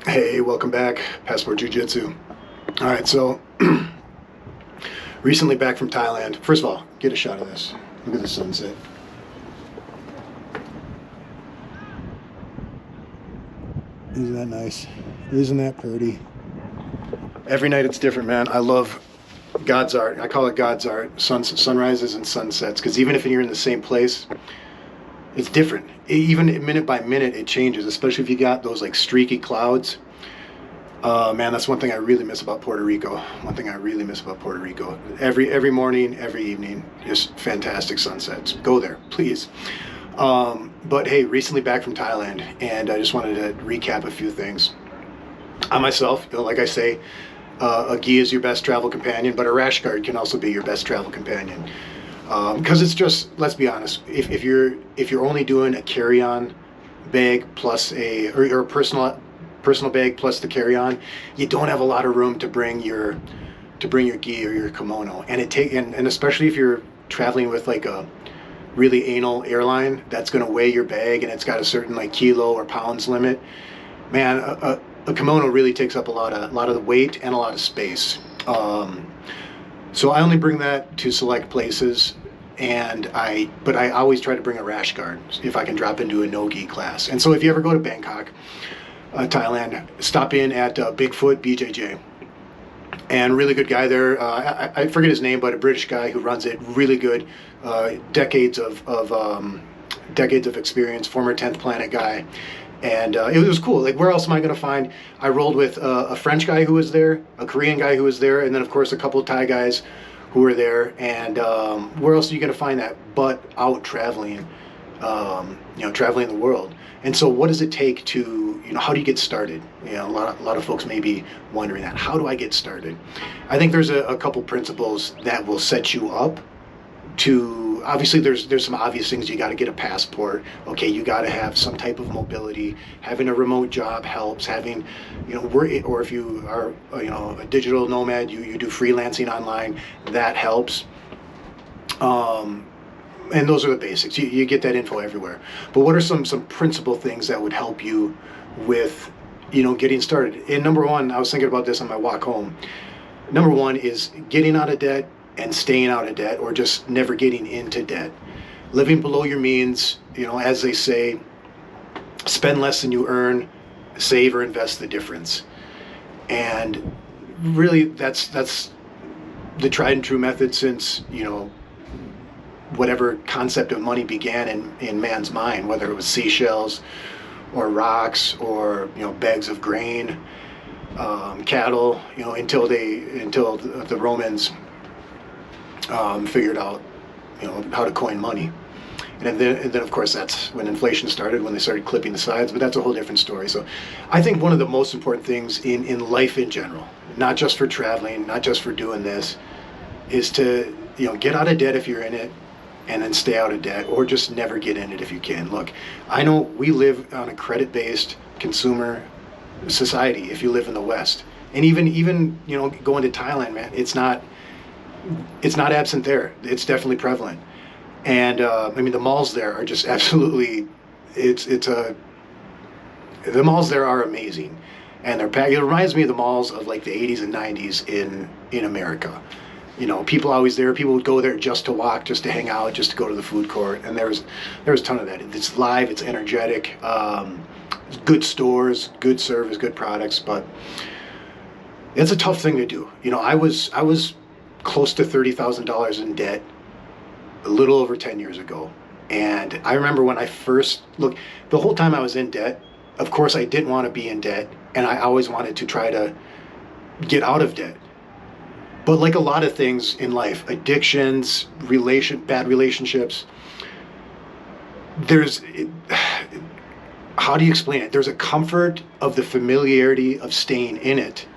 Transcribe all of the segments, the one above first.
Hey, welcome back, Passport Jiu-Jitsu. All right, so recently back from Thailand. First of all, get a shot of this. Look at the sunset. Isn't that nice? Isn't that pretty? Every night it's different, man. I love God's art. I call it God's art. Sunrises and sunsets. Because even if you're in the same place, it's different. Even minute by minute, it changes. Especially if you got those like streaky clouds. Man, that's one thing I really miss about Puerto Rico. One thing I really miss about Puerto Rico. Every morning, every evening, just fantastic sunsets. Go there, please. But hey, recently back from Thailand, and I just wanted to recap a few things. I myself, like I say, a gi is your best travel companion, but a rash guard can also be your best travel companion. Because it's just, let's be honest, if you're only doing a carry-on bag plus or a personal bag plus the carry-on, you don't have a lot of room to bring your gi or your kimono, and especially if you're traveling with like a really anal airline that's going to weigh your bag and it's got a certain like kilo or pounds limit. Man, a kimono really takes up a lot of the weight and a lot of space. So I only bring that to select places, but I always try to bring a rash guard if I can drop into a no-gi class. And so if you ever go to Bangkok, Thailand, stop in at Bigfoot BJJ, and really good guy there. I forget his name, but a British guy who runs it. Really good, decades of experience. Former 10th Planet guy, and it was cool. Like, where else am I going to find? I rolled with a French guy who was there, a Korean guy who was there, and then of course a couple of Thai guys who were there. And where else are you going to find that but out traveling? Traveling the world. And so what does it take to, how do you get started? A lot of folks may be wondering that. How do I get started? I think there's a couple principles that will set you up to, obviously there's some obvious things. You got to get a passport. Okay, you got to have some type of mobility. Having a remote job helps. Having, or if you are, a digital nomad, you do freelancing online, that helps. And those are the basics. You get that info everywhere. But what are some principal things that would help you with, getting started? And number one, I was thinking about this on my walk home. Number one is getting out of debt and staying out of debt, or just never getting into debt. Living below your means, as they say, spend less than you earn, save or invest the difference. And really that's the tried and true method since, whatever concept of money began in man's mind, whether it was seashells or rocks or bags of grain, cattle, until the Romans figured out how to coin money. And then of course that's when inflation started, when they started clipping the sides, but that's a whole different story. So I think one of the most important things in life in general, not just for traveling, not just for doing this, is to get out of debt if you're in it, and then stay out of debt, or just never get in it if you can. Look, I know we live on a credit-based consumer society if you live in the West. And even going to Thailand, man, it's not absent there. It's definitely prevalent. And the malls there are just absolutely, the malls there are amazing. And they're packed. It reminds me of the malls of like the 80s and 90s in America. People always there. People would go there just to walk, just to hang out, just to go to the food court. And there's a ton of that. It's live. It's energetic. Good stores, good service, good products. But it's a tough thing to do. I was close to $30,000 in debt a little over 10 years ago. And I remember when I first the whole time I was in debt. Of course, I didn't want to be in debt, and I always wanted to try to get out of debt. But like a lot of things in life, addictions, bad relationships, how do you explain it? There's a comfort of the familiarity of staying in it.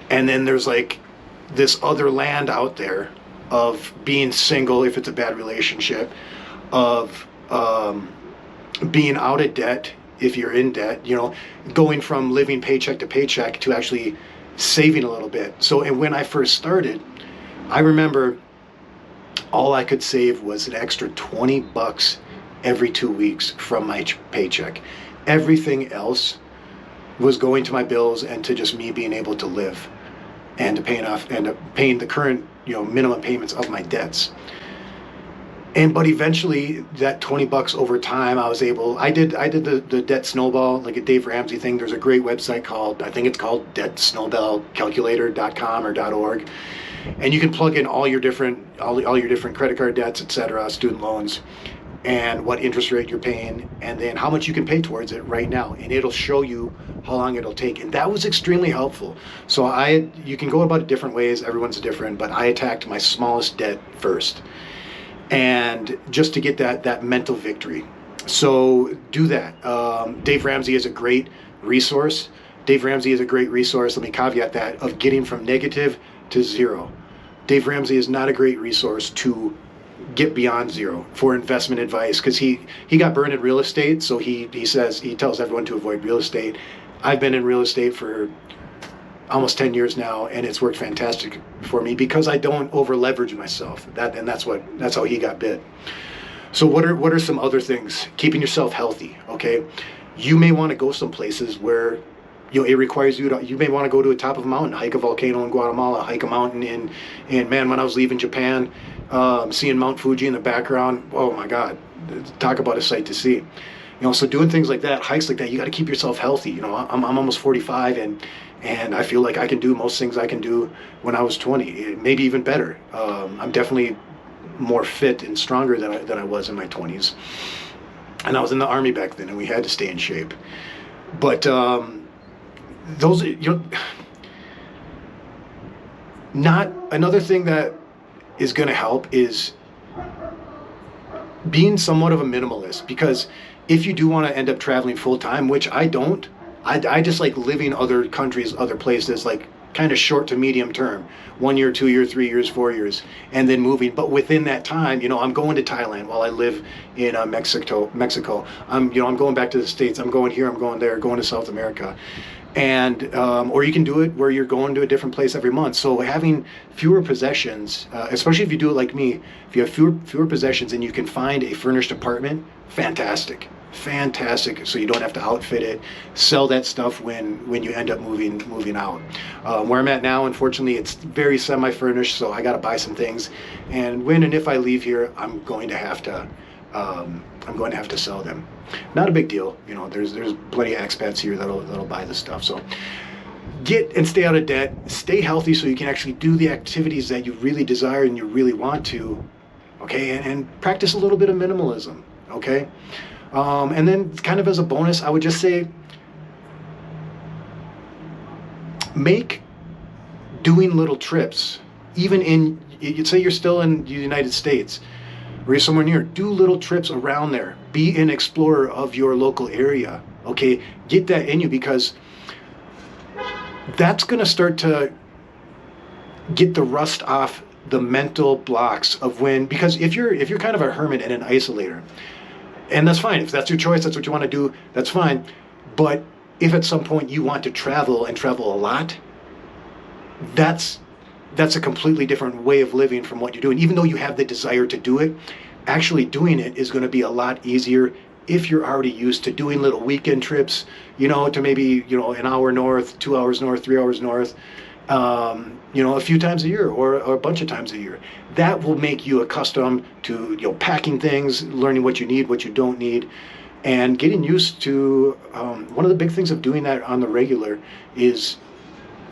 And then there's like this other land out there of being single if it's a bad relationship, of being out of debt if you're in debt, going from living paycheck to paycheck to actually saving a little bit. So, and when I first started, I remember all I could save was an extra $20 every 2 weeks from my paycheck. Everything else was going to my bills and to just me being able to live and to paying the current, minimum payments of my debts. But eventually that $20 over time, I did the debt snowball, like a Dave Ramsey thing. There's a great website I think it's called debtsnowballcalculator.com or .org. And you can plug in all your different credit card debts, etc., student loans, and what interest rate you're paying, and then how much you can pay towards it right now. And it'll show you how long it'll take. And that was extremely helpful. So you can go about it different ways. Everyone's different, but I attacked my smallest debt first. And just to get that mental victory. So do that. Dave Ramsey is a great resource. Let me caveat that, of getting from negative to zero. Dave Ramsey is not a great resource to get beyond zero for investment advice, because he got burned in real estate. So he tells everyone to avoid real estate. I've been in real estate for almost 10 years now, and it's worked fantastic for me because I don't over leverage myself. That's how he got bit. So what are some other things? Keeping yourself healthy, okay? You may want to go some places where it requires you may want to go to the top of a mountain, hike a volcano in Guatemala, hike a mountain in man, when I was leaving Japan, seeing Mount Fuji in the background, oh my God, talk about a sight to see. So doing things like that, hikes like that, you got to keep yourself healthy. I'm almost 45, and I feel like I can do most things I can do when I was 20, maybe even better. I'm definitely more fit and stronger than I was in my 20s. And I was in the Army back then, and we had to stay in shape. But another thing that is going to help is being somewhat of a minimalist, because if you do want to end up traveling full time, which I don't, I just like living other countries, other places, like kind of short to medium term, 1 year, 2 years, 3 years, 4 years, and then moving. But within that time, I'm going to Thailand while I live in Mexico. I'm going back to the States. I'm going here. I'm going there. Going to South America. And or you can do it where you're going to a different place every month. So having fewer possessions, especially if you do it like me, if you have fewer possessions and you can find a furnished apartment, fantastic. So you don't have to outfit it, sell that stuff when you end up moving out. Where I'm at now, unfortunately, it's very semi-furnished, so I got to buy some things. And when and if I leave here, I'm going to have to sell them. Not a big deal, There's plenty of expats here that'll buy this stuff. So get and stay out of debt, stay healthy, so you can actually do the activities that you really desire and you really want to, okay? And practice a little bit of minimalism, okay? And then kind of as a bonus, I would just say, make doing little trips, even you'd say you're still in the United States, or you're somewhere near, do little trips around there. Be an explorer of your local area, okay? Get that in you, because that's gonna start to get the rust off the mental blocks of because if you're kind of a hermit and an isolator, and that's fine. If that's your choice, that's what you want to do, that's fine. But if at some point you want to travel and travel a lot, that's a completely different way of living from what you're doing. Even though you have the desire to do it, actually doing it is going to be a lot easier if you're already used to doing little weekend trips, to maybe, an hour north, 2 hours north, 3 hours north, a few times a year or a bunch of times a year. That will make you accustomed to, packing things, learning what you need, what you don't need, and getting used to, one of the big things of doing that on the regular is,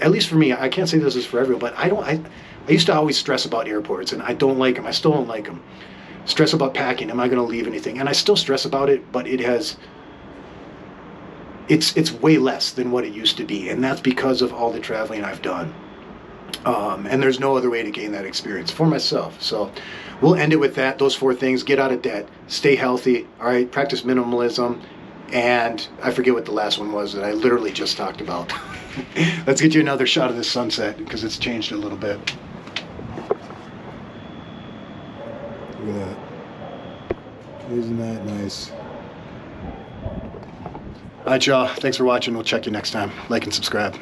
at least for me, I can't say this is for everyone, but I used to always stress about airports, and I don't like them. I still don't like them. Stress about packing. Am I going to leave anything? And I still stress about it, but it's way less than what it used to be, and that's because of all the traveling I've done. And there's no other way to gain that experience for myself. So we'll end it with those 4 things. Get out of debt, stay healthy, all right, practice minimalism, and I forget what the last one was that I literally just talked about. Let's get you another shot of the sunset, because it's changed a little bit. Look at that. Isn't that nice? All right, y'all. Thanks for watching. We'll check you next time. Like and subscribe.